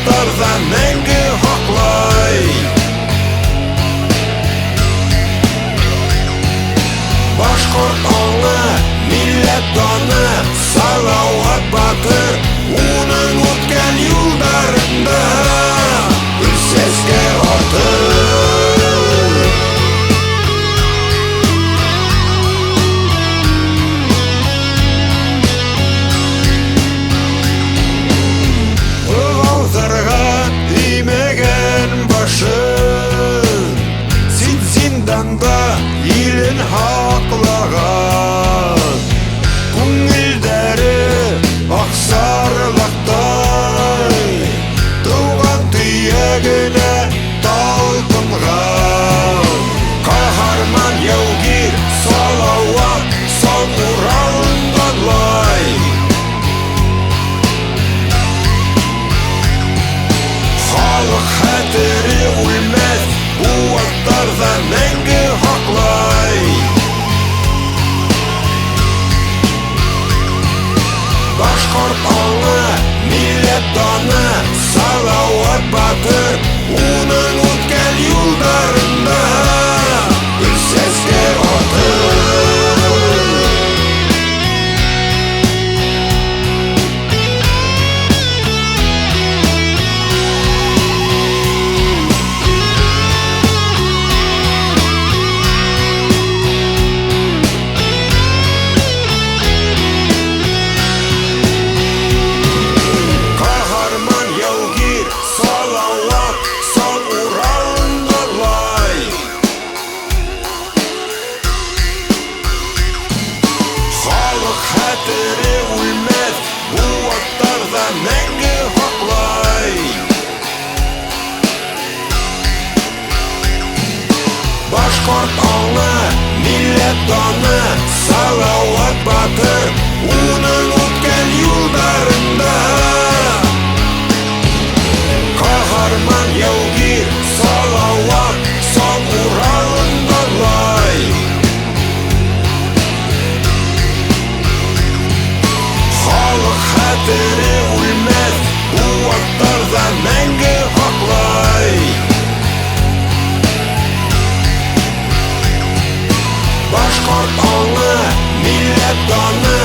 Кулактарда мәңгі хаклай. Башкорт аңы, милләт даны, Салават Батыр уның үткән юлдарында үлсәскә аты. Илен хаклаган күңелдәре аксарлыктай, туган төягенә талпынган каһарман яугир Салават сан уралынганлай. Халык хәтере үлмәс, бу аттарда мәңге хаклай. Башкорт аңы, милләт даны, Салават Батыр уның үткән юлдарында үлсәскә аты. Хәтере үлмәс, бу аттарда мәңге хаклай. Башкорт аңы, милләт даны, Салават Батыр уның үткән юлдарында каһарман яугир Салават сан уралынганлай. Халык хәтере үлмәс, бу аттарда мәңге хаклай. Башкорт аңы, милләт даны,